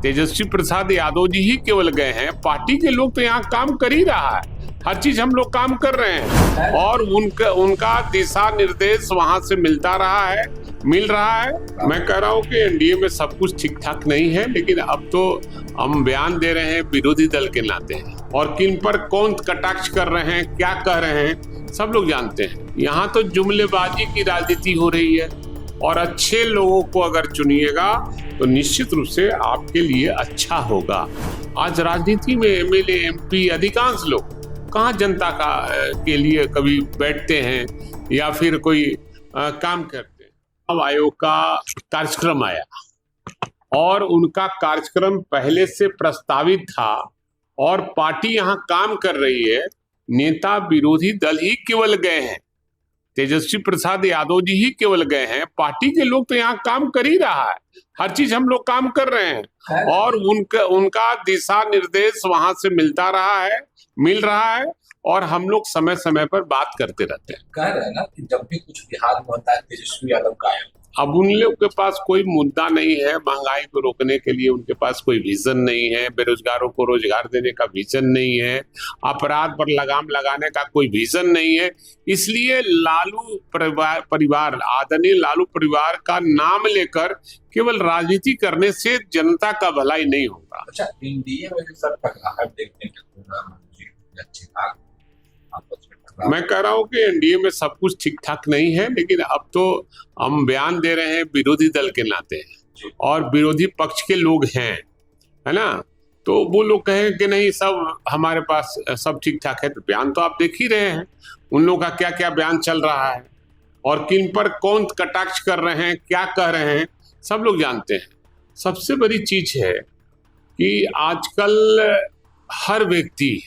तेजस्वी प्रसाद यादव जी ही केवल गए हैं, पार्टी के लोग तो यहाँ काम कर ही रहा है। हर चीज हम लोग काम कर रहे हैं और उनका दिशा निर्देश वहां से मिल रहा है। मैं कह रहा हूँ कि एनडीए में सब कुछ ठीक ठाक नहीं है, लेकिन अब तो हम बयान दे रहे हैं विरोधी दल के नाते और किन पर कौन कटाक्ष कर रहे हैं, क्या कह रहे हैं, सब लोग जानते हैं। यहाँ तो जुमलेबाजी की राजनीति हो रही है और अच्छे लोगों को अगर चुनिएगा तो निश्चित रूप से आपके लिए अच्छा होगा। आज राजनीति में एमएलए, एमपी, अधिकांश लोग कहाँ जनता के लिए कभी बैठते हैं या फिर कोई काम करते हैं। अब आयोग का कार्यक्रम आया और उनका कार्यक्रम पहले से प्रस्तावित था और पार्टी यहाँ काम कर रही है। नेता विरोधी दल ही केवल गए हैं, तेजस्वी प्रसाद यादव जी ही केवल गए हैं, पार्टी के लोग तो यहाँ काम कर ही रहा है। हर चीज हम लोग काम कर रहे हैं और उनका दिशा निर्देश वहां से मिल रहा है और हम लोग समय समय पर बात करते रहते हैं। कह रहे हैं ना कि जब भी कुछ बिहार में होता है तेजस्वी यादव गायब। अब उन लोग के पास कोई मुद्दा नहीं है, महंगाई को रोकने के लिए उनके पास कोई विजन नहीं है, बेरोजगारों को रोजगार देने का विजन नहीं है, अपराध पर लगाम लगाने का कोई विजन नहीं है। इसलिए लालू परिवार, आदरणीय लालू परिवार का नाम लेकर केवल राजनीति करने से जनता का भलाई नहीं होगा। अच्छा, एनडीए में जो सर टकराव देखने को अच्छे मैं कह रहा हूँ कि एनडीए में सब कुछ ठीक ठाक नहीं है, लेकिन अब तो हम बयान दे रहे हैं विरोधी दल के नाते और विरोधी पक्ष के लोग हैं, है ना। तो वो लोग कहें कि नहीं सब हमारे पास सब ठीक ठाक है, तो बयान तो आप देख ही रहे हैं उन लोगों का क्या क्या बयान चल रहा है और किन पर कौन कटाक्ष कर रहे हैं, क्या कह रहे हैं, सब लोग जानते हैं। सबसे बड़ी चीज है कि आजकल हर व्यक्ति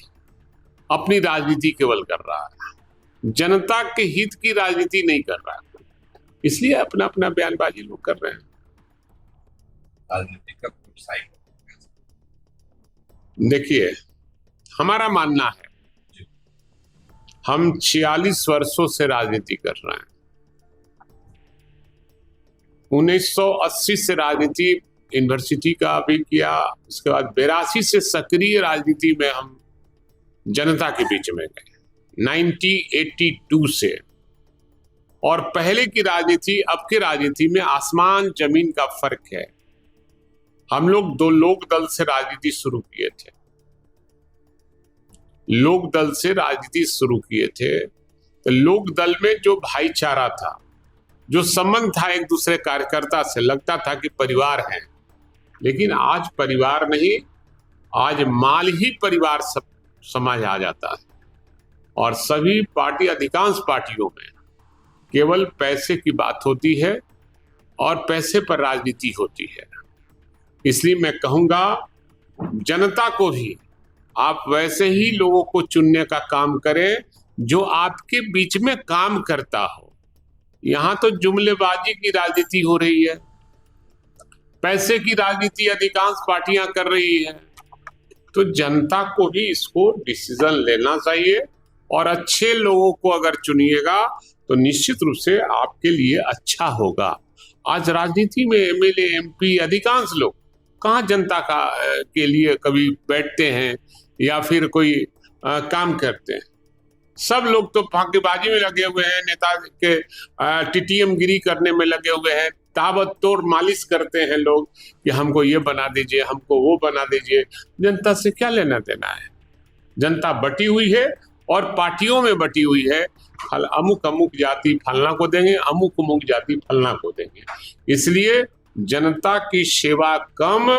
अपनी राजनीति केवल कर रहा है, जनता के हित की राजनीति नहीं कर रहा है, इसलिए अपना अपना बयानबाजी लोग कर रहे हैं। राजनीति का देखिए, हमारा मानना है, हम 46 वर्षों से राजनीति कर रहे हैं। 1980 से राजनीति यूनिवर्सिटी का भी किया, उसके बाद 82 से सक्रिय राजनीति में हम जनता के बीच में गए 1982 से, और पहले की राजनीति अब की राजनीति में आसमान जमीन का फर्क है। हम लोग दो लोक दल से राजनीति शुरू किए थे, लोक दल से राजनीति शुरू किए थे। तो लोक दल में जो भाईचारा था, जो संबंध था एक दूसरे कार्यकर्ता से, लगता था कि परिवार है, लेकिन आज परिवार नहीं, आज माल ही परिवार सब समझ आ जाता है और सभी पार्टी, अधिकांश पार्टियों में केवल पैसे की बात होती है और पैसे पर राजनीति होती है। इसलिए मैं कहूंगा जनता को भी आप वैसे ही लोगों को चुनने का काम करें जो आपके बीच में काम करता हो। यहाँ तो जुमलेबाजी की राजनीति हो रही है, पैसे की राजनीति अधिकांश पार्टियां कर रही है। तो जनता को भी इसको डिसीजन लेना चाहिए और अच्छे लोगों को अगर चुनिएगा तो निश्चित रूप से आपके लिए अच्छा होगा। आज राजनीति में एमएलए, एमपी, अधिकांश लोग कहाँ जनता के लिए कभी बैठते हैं या फिर कोई काम करते हैं। सब लोग तो फांकेबाजी में लगे हुए हैं, नेता के टीटीएम गिरी करने में लगे हुए हैं, ताबड़तोड़ मालिश करते हैं लोग कि हमको ये बना दीजिए, हमको वो बना दीजिए। जनता से क्या लेना देना है? जनता बटी हुई है और पार्टियों में बटी हुई है। अमुक अमुक जाति फलना को देंगे, अमुक अमुक जाति फलना को देंगे। इसलिए जनता की सेवा कम,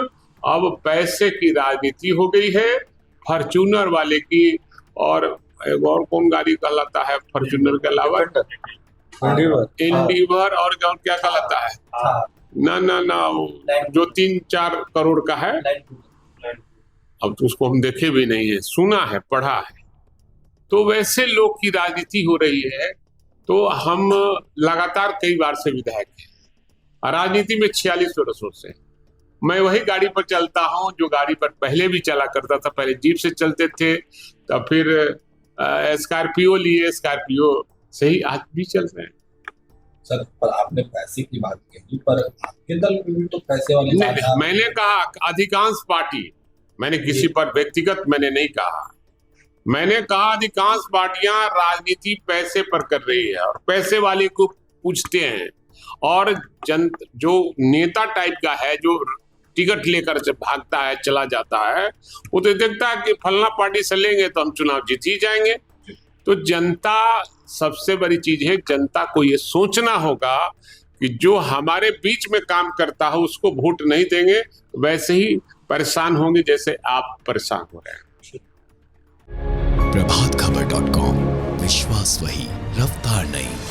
अब पैसे की राजनीति हो गई है। फॉर्च्यूनर वाले की और कौन गाड़ी कहलाता है फॉर्च्यूनर के अलावा, इंडिवर और क्या कहलाता है, ना ना ना जो 3-4 करोड़ का है, अब तो उसको हम देखे भी नहीं है, सुना है, पढ़ा है। तो वैसे लोग की राजनीति हो रही है। तो हम लगातार कई बार से विधायक हैं राजनीति में 46 वर्षों से। मैं वही गाड़ी पर चलता हूँ जो गाड़ी पर पहले भी चला करता था। पहले जीप से चलते थे, तब फिर स्कॉर्पियो लिए, स्कॉर्पियो से ही आज भी चल रहे हैं। सर पर आपने पैसे की बात कही, पर आपके दल में भी तो पैसे वाले नहीं, ज्यादा हैं। मैंने कहा अधिकांश पार्टी, मैंने किसी पर व्यक्तिगत मैंने नहीं कहा। मैंने कहा अधिकांश पार्टियां राजनीति पैसे पर कर रही है और पैसे वाले को पूछते हैं, और जो नेता टाइप का है जो टिकट लेकर से भागता है चला जाता है, वो तो देखता है कि फलना पार्टी से लेंगे तो हम चुनाव जीत ही जाएंगे। तो जनता सबसे बड़ी चीज है, जनता को ये सोचना होगा कि जो हमारे बीच में काम करता है उसको वोट नहीं देंगे, वैसे ही परेशान होंगे जैसे आप परेशान हो रहे हैं। प्रभातखबर.com, विश्वास वही, रफ्तार नहीं।